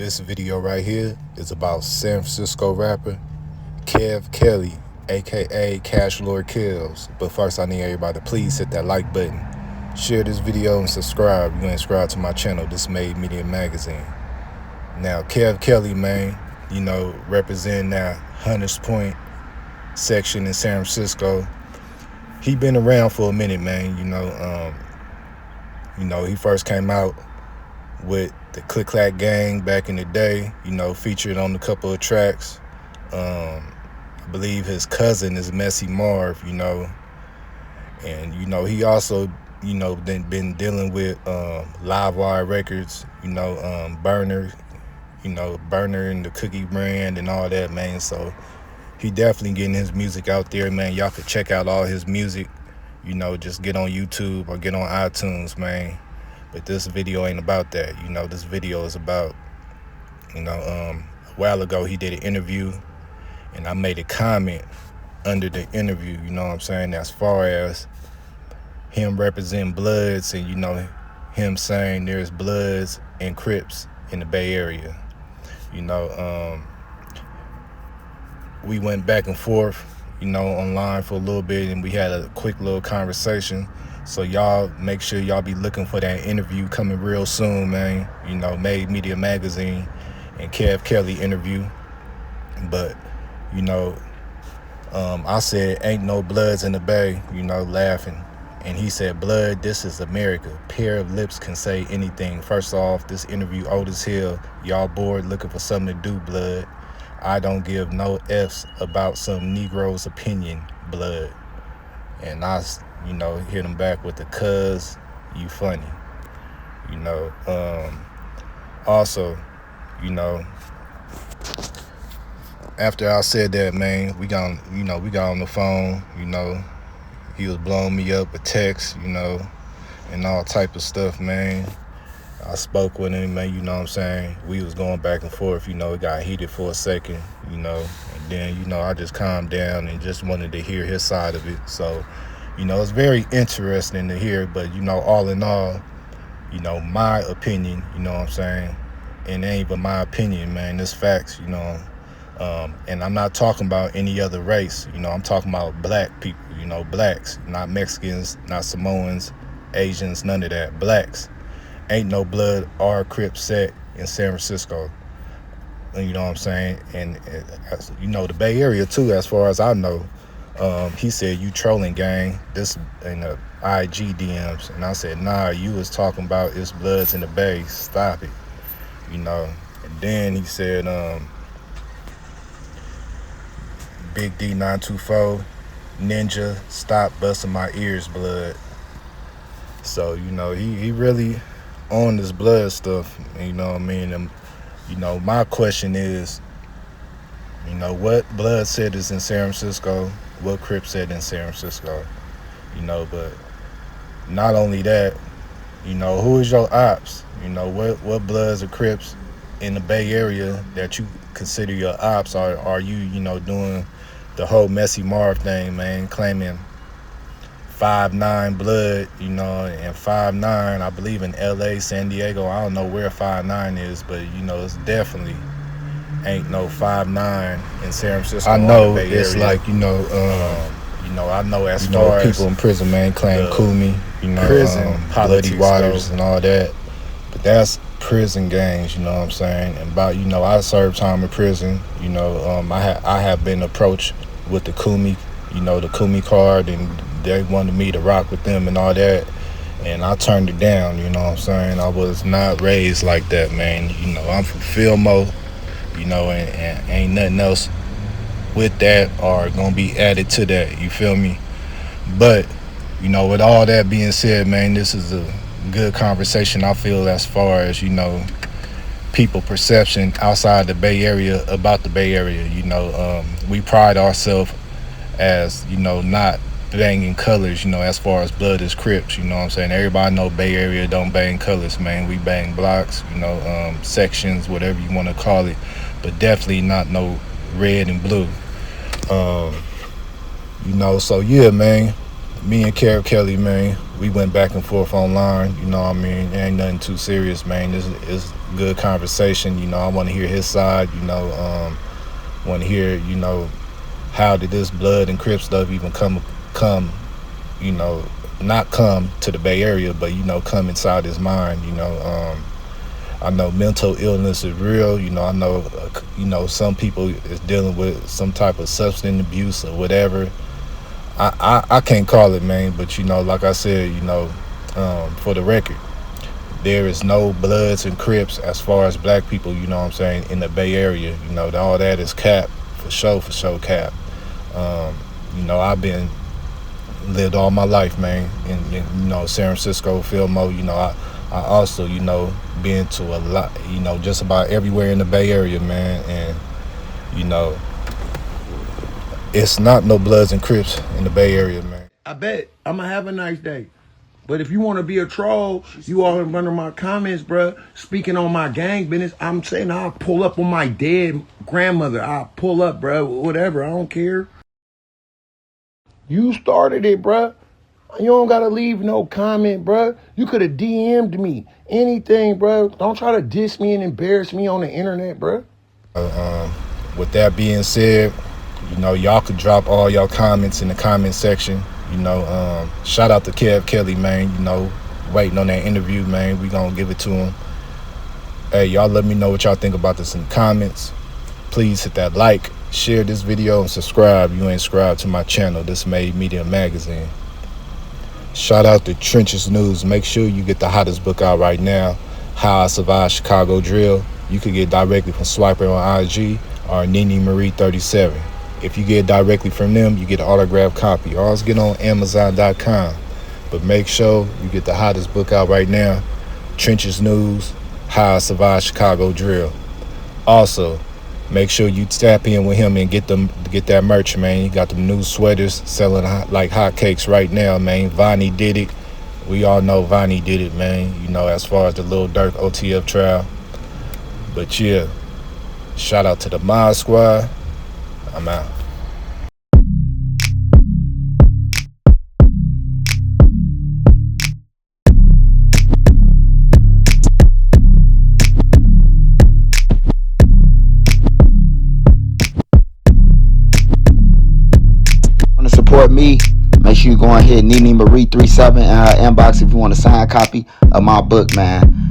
This video right here is about San Francisco rapper Kev Kelley, aka cashlordkellz. But first, I need everybody to please hit that like button, share this video, and subscribe. You ain't subscribed to my channel, This Made Media Magazine. Now, Kev Kelley, man, representing that Hunters Point section in San Francisco. He been around for a minute, man. He first came out with the Click Clack Gang back in the day, featured on a couple of tracks. I believe his cousin is messymarv, and he also been dealing with Livewire Records, Burner, Burner and the Cookie brand and all that, man. So he definitely getting his music out there, man. Y'all could check out all his music, just get on YouTube or get on iTunes, man. But this video ain't about that. This video is about, a while ago he did an interview, and I made a comment under the interview, as far as him representing Bloods and, him saying there's Bloods and Crips in the Bay Area. We went back and forth, online for a little bit, and we had a quick little conversation. So y'all make sure y'all be looking for that interview coming real soon, man. Made Media Magazine and Kev Kelley interview. But, I said, ain't no Bloods in the Bay, laughing. And he said, blood, this is America. Pair of lips can say anything. First off, this interview old as hell. Y'all bored looking for something to do, blood. I don't give no F's about some Negro's opinion, blood. And I, hit him back with the cuz, you funny. Also, after I said that, man, we got on the phone, he was blowing me up with texts, and all type of stuff, man. I spoke with him, man, we was going back and forth, it got heated for a second, and then, I just calmed down and just wanted to hear his side of it. So, it's very interesting to hear, but, all in all, my opinion, and it ain't even my opinion, man, it's facts, and I'm not talking about any other race, I'm talking about black people, blacks, not Mexicans, not Samoans, Asians, none of that, blacks. Ain't no Blood or Crip set in San Francisco, and the Bay Area too, as far as I know. He said, you trolling, gang, this in the IG DMs, and I said, nah, you was talking about it's Bloods in the Bay, stop it, and then he said, Big D 924 Ninja, stop busting my ears, blood. So he really on this blood stuff, and my question is, what Blood said is in San Francisco, what Crip said in San Francisco, but not only that, who is your ops, what Bloods or Crips in the Bay Area that you consider your ops? Are you, doing the whole messymarv thing, man, claiming 5'9" Blood, and 5'9", I believe in LA, San Diego, I don't know where 5'9" is, but it's definitely ain't no 5'9" in San Francisco. I know it's area. Like, I know as far as people in prison, man, claim Kumi, prison, bloody waters and all that, but that's prison gangs, and about, I served time in prison, I have been approached with the Kumi, the Kumi card, and they wanted me to rock with them and all that, and I turned it down, I was not raised like that, man. I'm from Fillmore, and ain't nothing else with that or gonna be added to that, you feel me? But, with all that being said, man, this is a good conversation, I feel, as far as, people perception outside the Bay Area about the Bay Area. We pride ourselves as, not banging colors, as far as Blood is Crips, everybody know Bay Area don't bang colors, man. We bang blocks, sections, whatever you want to call it, but definitely not no red and blue. So yeah, man, me and Kev Kelley, man, we went back and forth online. You know what I mean? It ain't nothing too serious, man. This is good conversation. You know, I want to hear his side. You know, want to hear, you know, how did this blood and Crip stuff even come, you know, not come to the Bay Area, but, you know, come inside his mind. You know, I know mental illness is real. You know, I know, you know, some people is dealing with some type of substance abuse or whatever. I can't call it, man, but, you know, like I said, you know, for the record, there is no Bloods and Crips as far as black people, you know what I'm saying, in the Bay Area. You know, all that is cap, for sure cap. You know, I've been lived all my life, man, in you know, San Francisco, Fillmore. You know, I also, you know, been to a lot, you know, just about everywhere in the Bay Area, man. And, you know, it's not no Bloods and Crips in the Bay Area, man. I bet I'm gonna have a nice day. But if you want to be a troll, you all under my comments, bruh, speaking on my gang business, I'm saying I'll pull up on my dead grandmother. I'll pull up, bruh, whatever. I don't care. You started it, bruh. You don't got to leave no comment, bruh. You could have DM'd me. Anything, bruh. Don't try to diss me and embarrass me on the internet, bruh. With that being said, you know, y'all could drop all y'all comments in the comment section. You know, shout out to Kev Kelley, man. You know, waiting on that interview, man. We gonna give it to him. Hey, y'all let me know what y'all think about this in the comments. Please hit that like, share this video, and subscribe. You ain't subscribed to my channel, This Made Media Magazine. Shout out to Trenches News. Make sure you get the hottest book out right now, How I Survived Chicago Drill. You can get directly from Swiper on IG or Nene Marie 37. If you get directly from them, you get an autographed copy. Always get on Amazon.com. But make sure you get the hottest book out right now, Trenches News, How I Survived Chicago Drill. Also, make sure you tap in with him and get that merch, man. You got them new sweaters selling like hotcakes right now, man. Vonnie did it. We all know Vonnie did it, man. You know, as far as the Lil Durk OTF trial. But yeah, shout out to the Mod Squad. I'm out. Want to support me? Make sure you go and hit Nene Marie 37 in her inbox if you want a signed copy of my book, man.